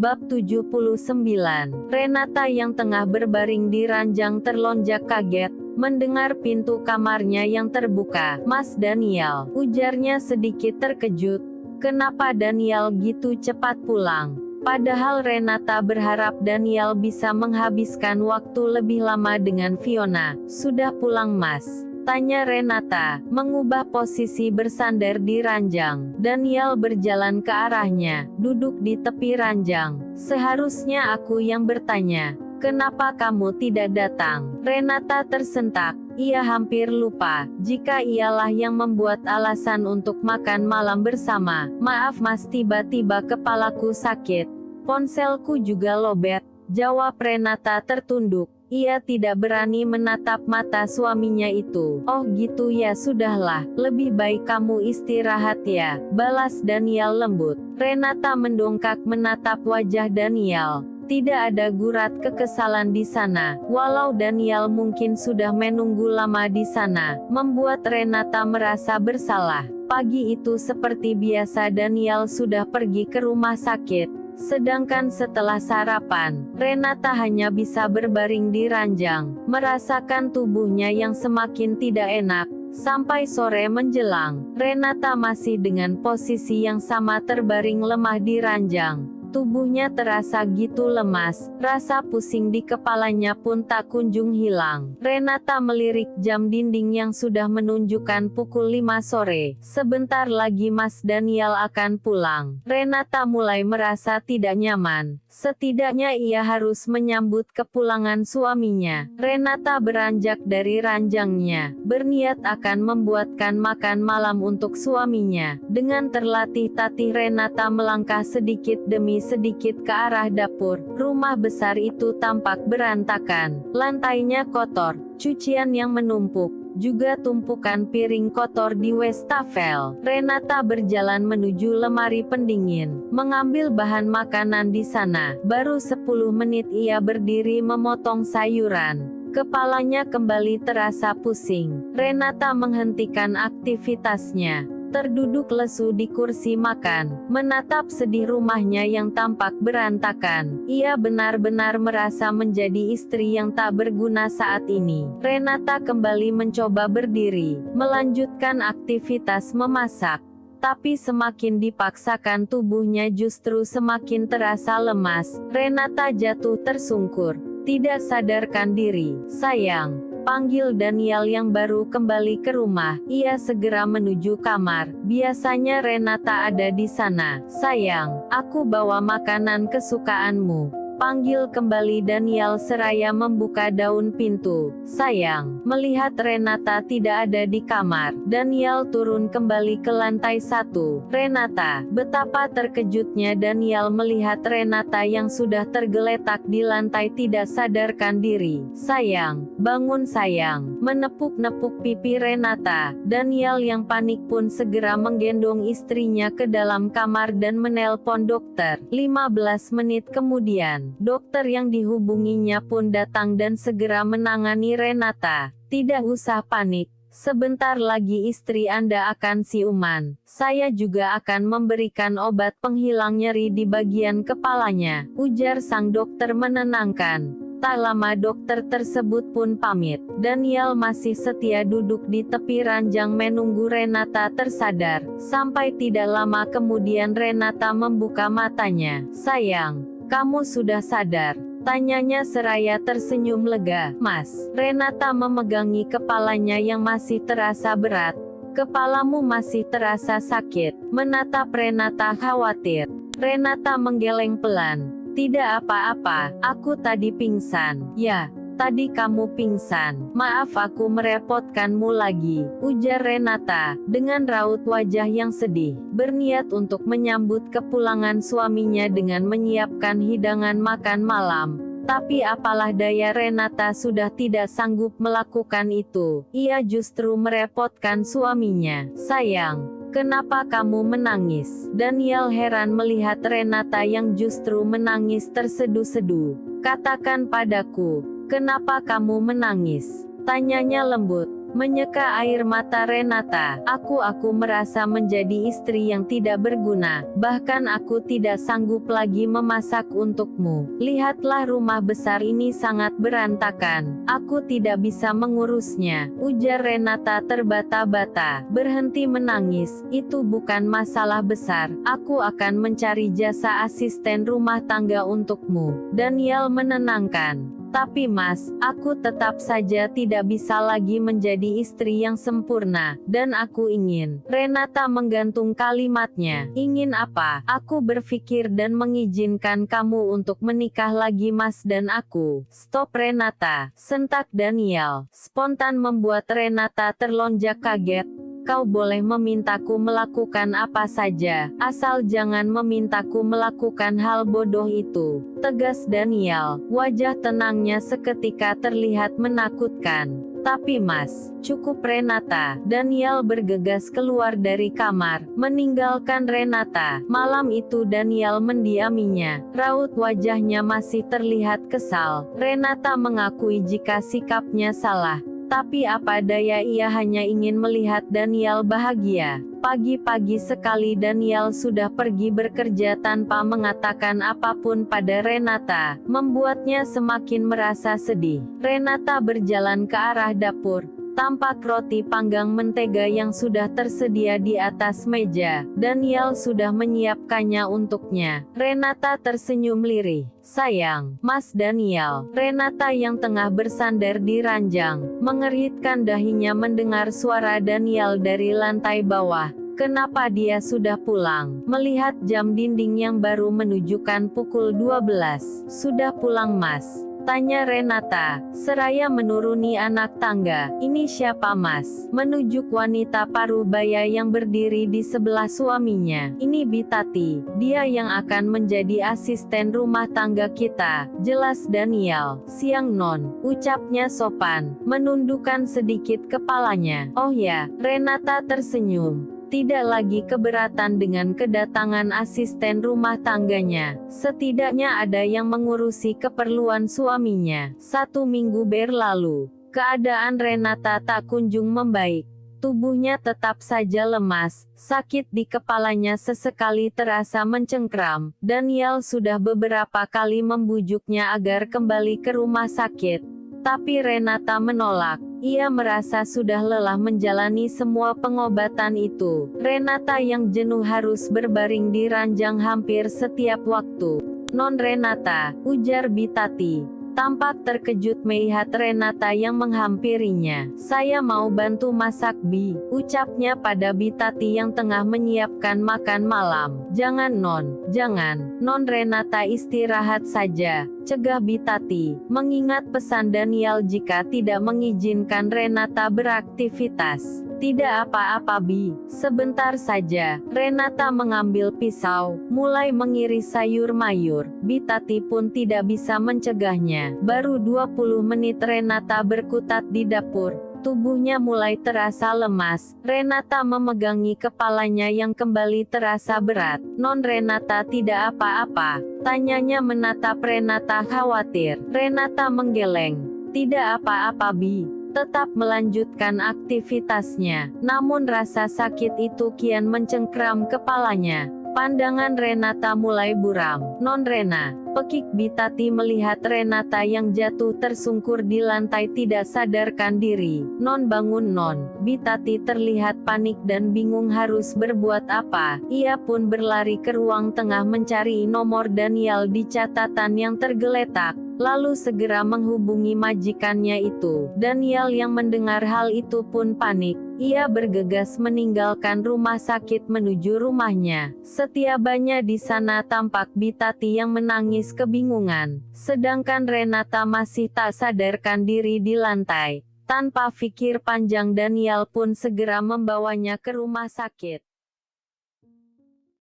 Bab 79. Renata yang tengah berbaring di ranjang terlonjak kaget mendengar pintu kamarnya yang terbuka. "Mas Daniel," ujarnya sedikit terkejut. Kenapa Daniel gitu cepat pulang? Padahal Renata berharap Daniel bisa menghabiskan waktu lebih lama dengan Fiona. "Sudah pulang, Mas?" tanya Renata, mengubah posisi bersandar di ranjang. Daniel berjalan ke arahnya, duduk di tepi ranjang. "Seharusnya aku yang bertanya, kenapa kamu tidak datang?" Renata tersentak. Ia hampir lupa, jika ialah yang membuat alasan untuk makan malam bersama. "Maaf Mas, tiba-tiba kepalaku sakit. Ponselku juga lobet," jawab Renata tertunduk. Ia tidak berani menatap mata suaminya itu. "Oh gitu ya, sudahlah, lebih baik kamu istirahat ya," balas Daniel lembut. Renata mendongak menatap wajah Daniel. Tidak ada gurat kekesalan di sana. Walau Daniel mungkin sudah menunggu lama di sana, membuat Renata merasa bersalah. Pagi itu seperti biasa Daniel sudah pergi ke rumah sakit. Sedangkan setelah sarapan, Renata hanya bisa berbaring di ranjang, merasakan tubuhnya yang semakin tidak enak. Sampai sore menjelang, Renata masih dengan posisi yang sama terbaring lemah di ranjang. Tubuhnya terasa gitu lemas, rasa pusing di kepalanya pun tak kunjung hilang. Renata melirik jam dinding yang sudah menunjukkan pukul 5 sore. Sebentar lagi Mas Daniel akan pulang. Renata mulai merasa tidak nyaman. Setidaknya ia harus menyambut kepulangan suaminya. Renata beranjak dari ranjangnya, berniat akan membuatkan makan malam untuk suaminya. Dengan terlatih-tatih Renata melangkah sedikit demi sedikit ke arah dapur. Rumah besar itu tampak berantakan. Lantainya kotor, cucian yang menumpuk, juga tumpukan piring kotor di wastafel. Renata berjalan menuju lemari pendingin, mengambil bahan makanan di sana. Baru 10 menit ia berdiri memotong sayuran. Kepalanya kembali terasa pusing. Renata menghentikan aktivitasnya, terduduk lesu di kursi makan, menatap sedih rumahnya yang tampak berantakan. Ia benar-benar merasa menjadi istri yang tak berguna saat ini. Renata kembali mencoba berdiri, melanjutkan aktivitas memasak. Tapi semakin dipaksakan tubuhnya justru semakin terasa lemas. Renata jatuh tersungkur, tidak sadarkan diri. "Sayang," panggil Daniel yang baru kembali ke rumah. Ia segera menuju kamar. "Biasanya Renata ada di sana." "Sayang, aku bawa makanan kesukaanmu," panggil kembali Daniel seraya membuka daun pintu. "Sayang," melihat Renata tidak ada di kamar, Daniel turun kembali ke lantai 1. "Renata," betapa terkejutnya Daniel melihat Renata yang sudah tergeletak di lantai tidak sadarkan diri. "Sayang, bangun sayang," menepuk-nepuk pipi Renata. Daniel yang panik pun segera menggendong istrinya ke dalam kamar dan menelpon dokter. 15 menit kemudian, dokter yang dihubunginya pun datang dan segera menangani Renata. "Tidak usah panik. Sebentar lagi istri Anda akan siuman. Saya juga akan memberikan obat penghilang nyeri di bagian kepalanya," ujar sang dokter menenangkan. Tak lama dokter tersebut pun pamit. Daniel masih setia duduk di tepi ranjang menunggu Renata tersadar. Sampai tidak lama kemudian Renata membuka matanya. "Sayang, kamu sudah sadar?" tanyanya seraya tersenyum lega. "Mas." Renata memegangi kepalanya yang masih terasa berat. "Kepalamu masih terasa sakit?" menatap Renata khawatir. Renata menggeleng pelan. "Tidak apa-apa, aku tadi pingsan." "Ya, tadi kamu pingsan. Maaf aku merepotkanmu lagi," ujar Renata, dengan raut wajah yang sedih. Berniat untuk menyambut kepulangan suaminya dengan menyiapkan hidangan makan malam. Tapi apalah daya, Renata sudah tidak sanggup melakukan itu. Ia justru merepotkan suaminya. "Sayang, kenapa kamu menangis?" Daniel heran melihat Renata yang justru menangis terseduh-seduh. "Katakan padaku, kenapa kamu menangis?" tanyanya lembut. Menyeka air mata Renata. Aku merasa menjadi istri yang tidak berguna. Bahkan aku tidak sanggup lagi memasak untukmu. Lihatlah rumah besar ini sangat berantakan. Aku tidak bisa mengurusnya, ujar Renata terbata-bata. Berhenti menangis, itu bukan masalah besar. Aku akan mencari jasa asisten rumah tangga untukmu. Daniel menenangkan. Tapi Mas, aku tetap saja tidak bisa lagi menjadi istri yang sempurna, dan aku ingin. Renata menggantung kalimatnya. Ingin apa? Aku berpikir dan mengizinkan kamu untuk menikah lagi Mas dan aku. Stop Renata, sentak Daniel. Spontan membuat Renata terlonjak kaget. Kau boleh memintaku melakukan apa saja, asal jangan memintaku melakukan hal bodoh itu, tegas Daniel. Wajah tenangnya seketika terlihat menakutkan. Tapi Mas, cukup Renata. Daniel bergegas keluar dari kamar, meninggalkan Renata. Malam itu Daniel mendiaminya. Raut wajahnya masih terlihat kesal. Renata mengakui jika sikapnya salah. Tapi apa daya, ia hanya ingin melihat Daniel bahagia. Pagi-pagi sekali Daniel sudah pergi bekerja tanpa mengatakan apapun pada Renata, membuatnya semakin merasa sedih. Renata berjalan ke arah dapur. Tampak roti panggang mentega yang sudah tersedia di atas meja. Daniel sudah menyiapkannya untuknya. Renata tersenyum lirih. Sayang, Mas Daniel. Renata yang tengah bersandar di ranjang, mengeritkan dahinya mendengar suara Daniel dari lantai bawah. Kenapa dia sudah pulang? Melihat jam dinding yang baru menunjukkan pukul 12. Sudah pulang Mas? Tanya Renata, seraya menuruni anak tangga. Ini siapa Mas? Menunjuk wanita paruh baya yang berdiri di sebelah suaminya. Ini Bitati, dia yang akan menjadi asisten rumah tangga kita. Jelas Daniel. Siang Non, ucapnya sopan, menundukkan sedikit kepalanya. Oh ya, Renata tersenyum. Tidak lagi keberatan dengan kedatangan asisten rumah tangganya. Setidaknya ada yang mengurusi keperluan suaminya. 1 minggu berlalu. Keadaan Renata tak kunjung membaik. Tubuhnya tetap saja lemas. Sakit di kepalanya sesekali terasa mencengkram. Daniel sudah beberapa kali membujuknya agar kembali ke rumah sakit. Tapi Renata menolak. Ia merasa sudah lelah menjalani semua pengobatan itu. Renata yang jenuh harus berbaring di ranjang hampir setiap waktu. Non Renata, ujar Bitati. Tampak terkejut melihat Renata yang menghampirinya. Saya mau bantu masak Bi, ucapnya pada Bitati yang tengah menyiapkan makan malam. Jangan Non, jangan. Non Renata istirahat saja, cegah Bitati, mengingat pesan Daniel jika tidak mengizinkan Renata beraktivitas. Tidak apa-apa Bi, sebentar saja. Renata mengambil pisau, mulai mengiris sayur mayur. Bitati pun tidak bisa mencegahnya. Baru 20 menit Renata berkutat di dapur. Tubuhnya mulai terasa lemas. Renata memegangi kepalanya yang kembali terasa berat. Non Renata tidak apa-apa, tanyanya menatap Renata khawatir. Renata menggeleng. Tidak apa-apa Bi, tetap melanjutkan aktivitasnya. Namun rasa sakit itu kian mencengkram kepalanya. Pandangan Renata mulai buram. Non Rena, pekik Bitati melihat Renata yang jatuh tersungkur di lantai tidak sadarkan diri. Non bangun Non. Bitati terlihat panik dan bingung harus berbuat apa. Ia pun berlari ke ruang tengah mencari nomor Daniel di catatan yang tergeletak. Lalu segera menghubungi majikannya itu. Daniel yang mendengar hal itu pun panik. Ia bergegas meninggalkan rumah sakit menuju rumahnya. Setiabanya di sana tampak Bitati yang menangis kebingungan. Sedangkan Renata masih tak sadarkan diri di lantai. Tanpa pikir panjang Daniel pun segera membawanya ke rumah sakit.